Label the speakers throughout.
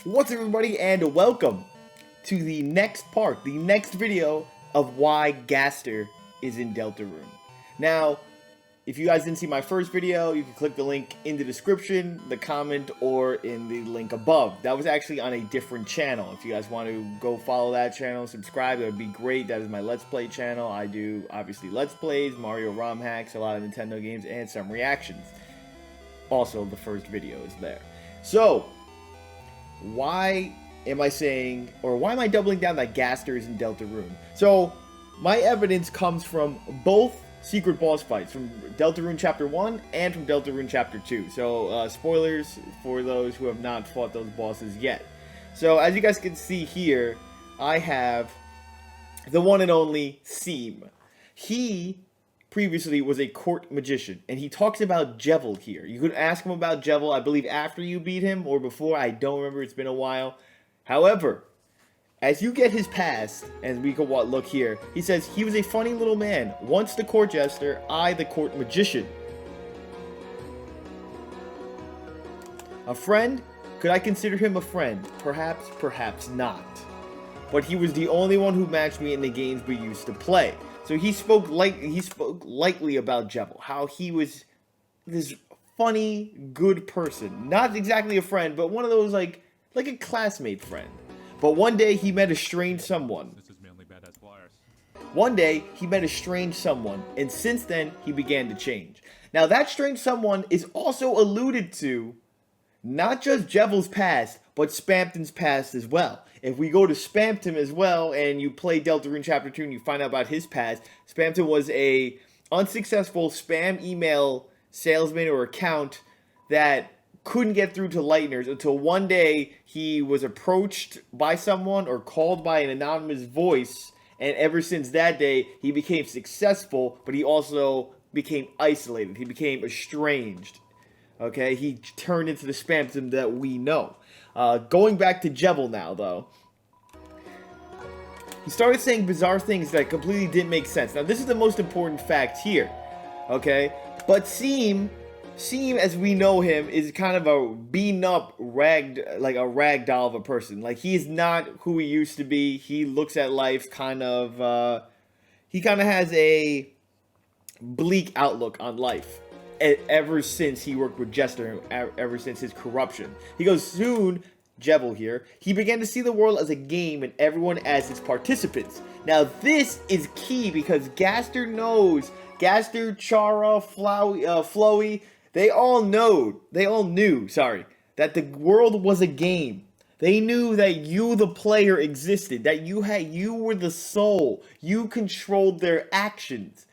Speaker 1: What's up, everybody, and welcome to the next part, the next video of why Gaster is in Deltarune. Now, if you guys didn't see my first video, you can click the link in the description, the comment, or in the link above. That was actually on a different channel. If you guys want to go follow that channel, subscribe, that would be great. That is my Let's Play channel. I do, obviously, Let's Plays, Mario ROM hacks, a lot of Nintendo games, and some reactions. Also, the first video is there. So, why am I saying, or why am I doubling down that Gaster is in Deltarune? So, my evidence comes from both secret boss fights, from Deltarune Chapter 1 and from Deltarune Chapter 2. So, spoilers for those who have not fought those bosses yet. So, as you guys can see here, I have the one and only Seam. He previously was a court magician, and he talks about Jevil here. You could ask him about Jevil, I believe, after you beat him, or before, I don't remember, it's been a while. However, as you get his past, and we can look here, he says, he was a funny little man, once the court jester, I the court magician. A friend? Could I consider him a friend? Perhaps, perhaps not. But he was the only one who matched me in the games we used to play. So he spoke lightly about Jevil, how he was this funny, good person. Not exactly a friend, but one of those like a classmate friend. But one day he met a strange someone.
Speaker 2: This is mainly badass flyers.
Speaker 1: One day he met a strange someone, and since then he began to change. Now that strange someone is also alluded to not just Jevil's past, but Spamton's past as well. If we go to Spamton as well, and you play Deltarune Chapter 2 and you find out about his past, Spamton was a unsuccessful spam email salesman or account that couldn't get through to Lighteners until one day he was approached by someone or called by an anonymous voice, and ever since that day, he became successful, but he also became isolated. He became estranged. Okay, he turned into the Spamton that we know. Going back to Jevil now, though, he started saying bizarre things that completely didn't make sense. Now, this is the most important fact here, okay? But Seam, as we know him, is kind of a beaten-up, like a rag doll of a person. Like, he is not who he used to be. He looks at life kind of, he kind of has a bleak outlook on life. Ever since he worked with Gaster, ever since his corruption. He goes, soon, Jevil here, he began to see the world as a game and everyone as its participants. Now this is key because Gaster knows, Gaster, Chara, Flowey, they all knew, that the world was a game. They knew that you, the player, existed, that you were the soul, you controlled their actions.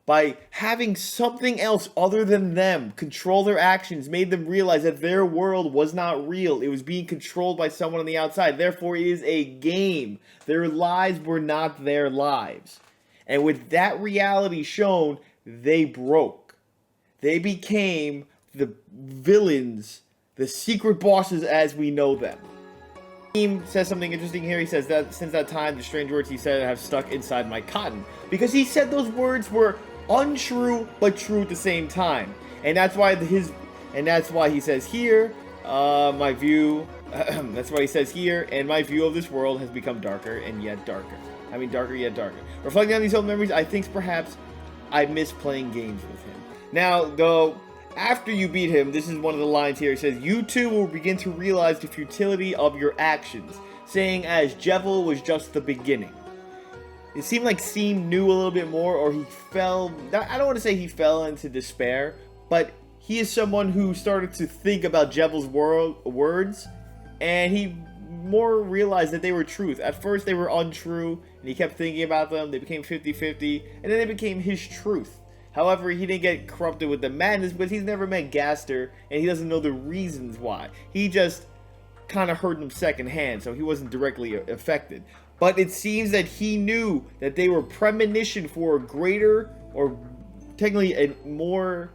Speaker 1: By having something else other than them control their actions, made them realize that their world was not real. It was being controlled by someone on the outside. Therefore, it is a game. Their lives were not their lives. And with that reality shown, they broke. They became the villains, the secret bosses as we know them. He says something interesting here. He says that since that time, the strange words he said have stuck inside my cotton. Because he said those words were untrue but true at the same time, and that's why he says here, my view that's why he says here, and my view of this world has become darker and yet darker. I mean, darker yet darker. Reflecting on these old memories, I think perhaps I miss playing games with him. Now, though, after you beat him, this is one of the lines here. He says, you too will begin to realize the futility of your actions, saying as Jevil was just the beginning. It seemed like Seam knew a little bit more, or he fell, I don't want to say he fell into despair, but he is someone who started to think about Jevil's words, and he more realized that they were truth. At first they were untrue, and he kept thinking about them, they became 50-50, and then they became his truth. However, he didn't get corrupted with the madness, but he's never met Gaster, and he doesn't know the reasons why. He just kind of heard them secondhand, so he wasn't directly affected. But it seems that he knew that they were premonition for a greater, or technically a more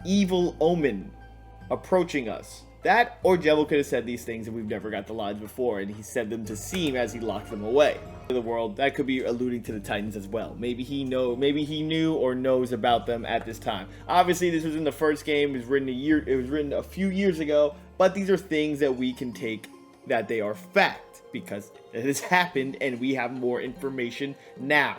Speaker 1: evil omen approaching us. That, or Jevil could have said these things and we've never got the lines before, and he said them to Seam as he locked them away. The world, that could be alluding to the Titans as well. Maybe he knew or knows about them at this time. Obviously, this was in the first game. It was written a few years ago, but these are things that we can take that they are fact, because it has happened and we have more information now.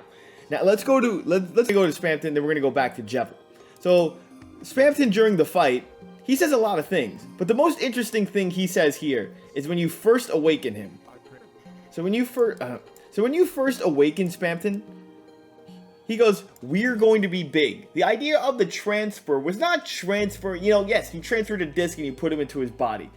Speaker 1: Now let's go to Spamton, then we're gonna go back to Jevil. So Spamton, during the fight, he says a lot of things, but the most interesting thing he says here is when you first awaken him. So when you first awaken Spamton, he goes, "We're going to be big." The idea of the transfer was not transfer. You know, yes, he transferred a disc and he put him into his body,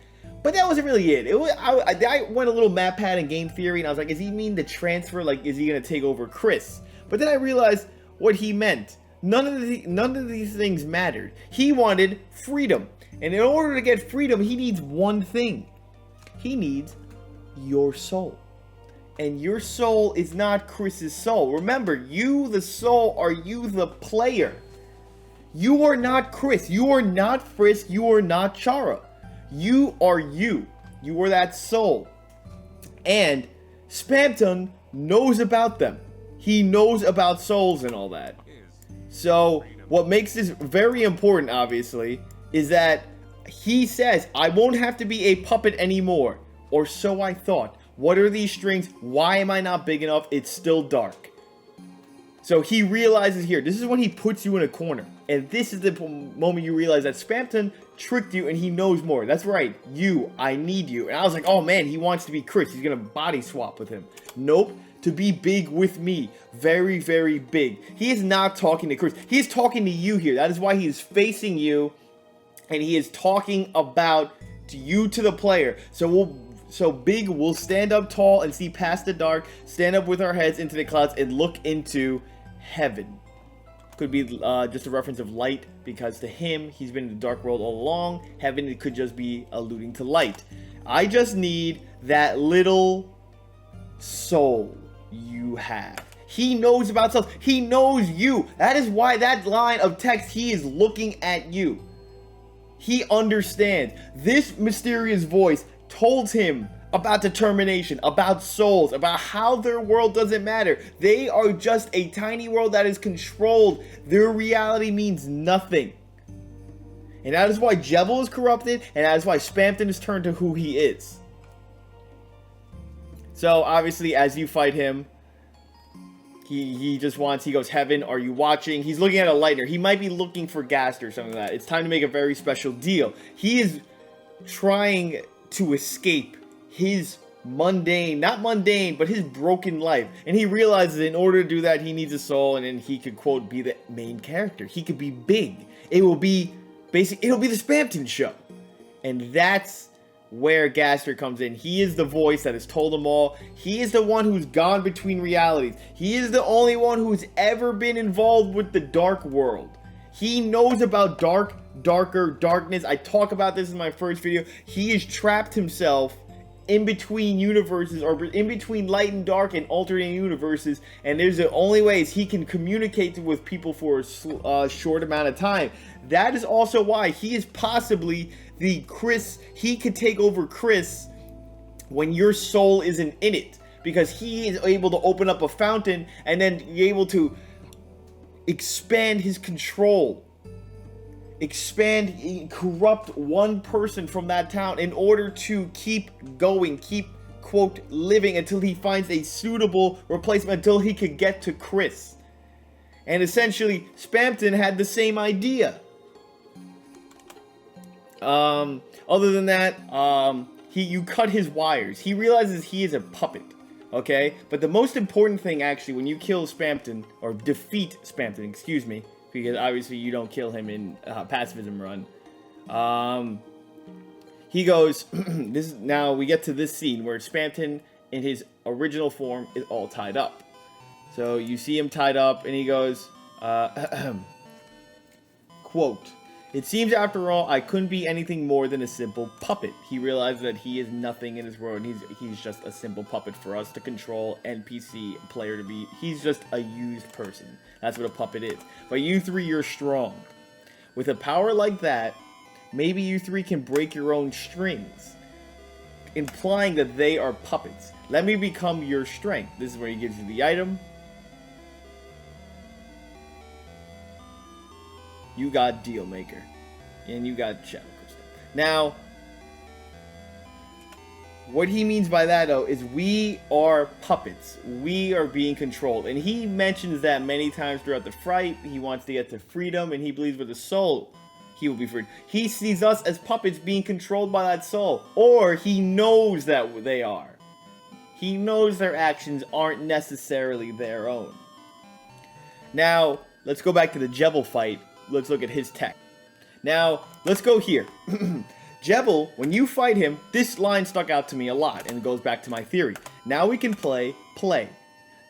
Speaker 1: but that wasn't really it. I went a little map pad and game theory, and I was like, "Is he mean the transfer? Like, is he gonna take over Chris?" But then I realized what he meant. None of these things mattered. He wanted freedom, and in order to get freedom, he needs one thing. He needs your soul. And your soul is not Chris's soul. Remember, you, the soul, are you, the player. You are not Chris. You are not Frisk. You are not Chara. You are you. You are that soul. And Spamton knows about them. He knows about souls and all that. So, what makes this very important, obviously, is that he says, "I won't have to be a puppet anymore. Or so I thought. What are these strings? Why am I not big enough? It's still dark." So he realizes here, this is when he puts you in a corner. And this is the moment you realize that Spamton tricked you and he knows more. That's right, you, I need you. And I was like, oh man, he wants to be Chris. He's going to body swap with him. Nope, to be big with me. Very, very big. He is not talking to Chris. He is talking to you here. That is why he is facing you. And he is talking about you to the player. So big will stand up tall and see past the dark, stand up with our heads into the clouds and look into heaven. Could be just a reference of light, because to him, he's been in the dark world all along. Heaven, it could just be alluding to light. I just need that little soul you have. He knows about souls. He knows you. That is why that line of text, he is looking at you. He understands. This mysterious voice told him about determination, about souls, about how their world doesn't matter. They are just a tiny world that is controlled. Their reality means nothing. And that is why Jevil is corrupted, and that is why Spamton is turned to who he is. So, obviously, as you fight him, he goes, "Heaven, are you watching?" He's looking at a lightner. He might be looking for Gaster or something like that. It's time to make a very special deal. He is trying to escape his mundane, not mundane, but his broken life. And he realizes in order to do that, he needs a soul, and then he could, quote, be the main character. He could be big. It will be, basically, it'll be the Spamton show. And that's where Gaster comes in. He is the voice that has told them all. He is the one who's gone between realities. He is the only one who's ever been involved with the dark world. He knows about darkness. I talk about this in my first video. He has trapped himself in between universes, or in between light and dark and alternating universes, and there's the only ways he can communicate with people for a short amount of time. That is also why he is possibly the Chris. He could take over Chris when your soul isn't in it, because he is able to open up a fountain and then you're able to expand his control, corrupt one person from that town in order to keep going, keep, quote, living until he finds a suitable replacement, until he could get to Chris. And essentially, Spamton had the same idea. Other than that, you cut his wires. He realizes he is a puppet. Okay? But the most important thing, actually, when you kill Spamton, or defeat Spamton, excuse me, because obviously you don't kill him in pacifism run. He goes, now we get to this scene where Spamton in his original form is all tied up. So you see him tied up and he goes, quote, "It seems after all I couldn't be anything more than a simple puppet." He realizes that he is nothing in this world, and he's just a simple puppet for us to control, NPC player to be. He's just a used person. That's what a puppet is. But you three, you're strong. With a power like that, maybe you three can break your own strings, implying that they are puppets. Let me become your strength. This is where he gives you the item. You got Deal Maker. And you got Shadow Crystal. Now, What he means by that, though, is we are puppets. We are being controlled. And he mentions that many times throughout the fight. He wants to get to freedom, and he believes with his soul he will be freed. He sees us as puppets being controlled by that soul. Or he knows that they are. He knows their actions aren't necessarily their own. Now, let's go back to the Jevil fight. Let's look at his tech. Now, let's go here. Jevil, when you fight him, this line stuck out to me a lot, and it goes back to my theory. Now we can play.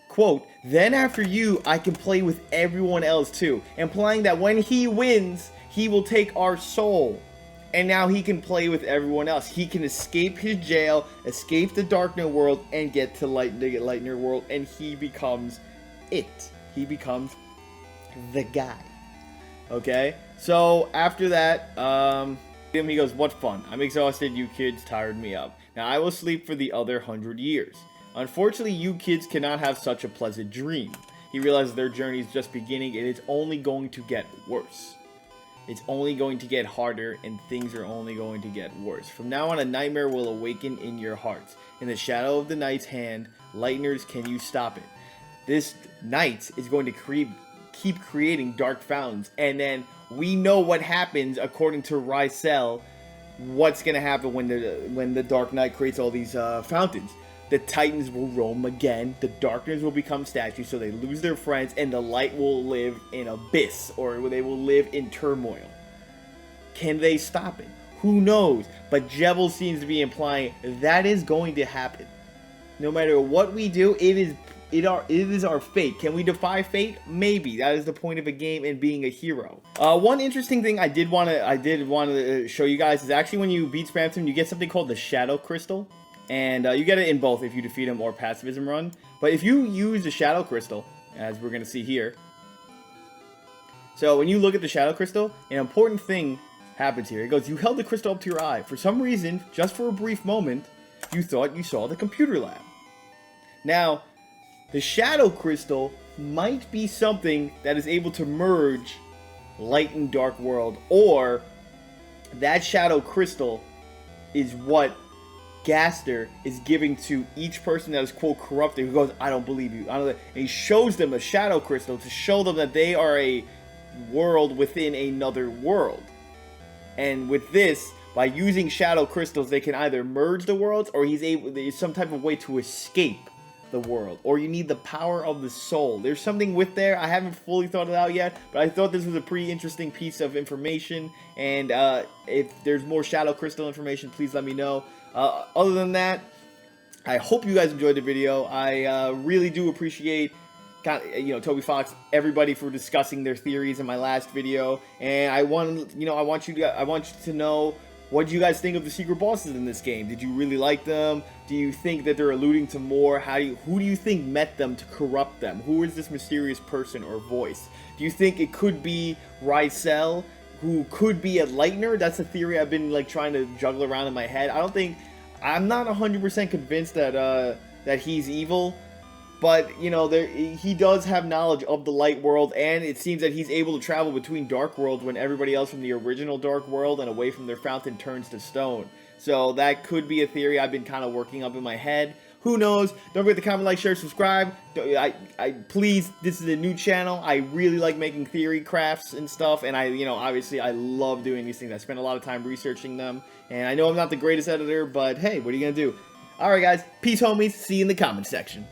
Speaker 1: Quote, then after you, I can play with everyone else too, implying that when he wins, he will take our soul. And now he can play with everyone else. He can escape his jail, escape the Darkner world, and get to Lightner world, and he becomes it. He becomes the guy. Okay? So, after that, he goes, what fun. I'm exhausted, you kids tired me up. Now I will sleep for the other 100 years. Unfortunately, you kids cannot have such a pleasant dream. He realizes their journey is just beginning and it's only going to get worse. It's only going to get harder and things are only going to get worse. From now on, a nightmare will awaken in your hearts. In the shadow of the night's hand, Lightners, can you stop it? This night is going to keep creating dark fountains, and then we know what happens according to Rysel. What's gonna happen when the Dark Knight creates all these fountains? The Titans will roam again. The Darkness will become statues, so they lose their friends, and the light will live in abyss, or they will live in turmoil. Can they stop it? Who knows? But Jevil seems to be implying that is going to happen. No matter what we do, it is our fate. Can we defy fate? Maybe. That is the point of a game and being a hero. One interesting thing I did want to show you guys is actually when you beat Spamton, you get something called the Shadow Crystal. And you get it in both if you defeat him or Pacifism run. But if you use the Shadow Crystal, as we're going to see here. So when you look at the Shadow Crystal, an important thing happens here. It goes, you held the crystal up to your eye. For some reason, just for a brief moment, you thought you saw the computer lab. Now, the Shadow Crystal might be something that is able to merge light and dark world, or that Shadow Crystal is what Gaster is giving to each person that is, quote, corrupted, who goes, I don't believe you. And he shows them a Shadow Crystal to show them that they are a world within another world. And with this, by using Shadow Crystals, they can either merge the worlds, or there's some type of way to escape the world, or you need the power of the soul. There's something with there. I haven't fully thought it out yet, but I thought this was a pretty interesting piece of information, and if there's more Shadow Crystal information, please let me know. Other than that, I hope you guys enjoyed the video. I really do appreciate Toby Fox, everybody for discussing their theories in my last video, and I want you to know, what do you guys think of the secret bosses in this game? Did you really like them? Do you think that they're alluding to more? Who do you think met them to corrupt them? Who is this mysterious person or voice? Do you think it could be Rysel, who could be a Lightner? That's a theory I've been trying to juggle around in my head. I'm not 100% convinced that he's evil. But, he does have knowledge of the light world, and it seems that he's able to travel between dark worlds when everybody else from the original dark world and away from their fountain turns to stone. So that could be a theory I've been kind of working up in my head. Who knows? Don't forget to comment, like, share, subscribe. Please, this is a new channel. I really like making theory crafts and stuff, and obviously I love doing these things. I spend a lot of time researching them, and I know I'm not the greatest editor, but hey, what are you going to do? Alright guys, peace homies, see you in the comment section.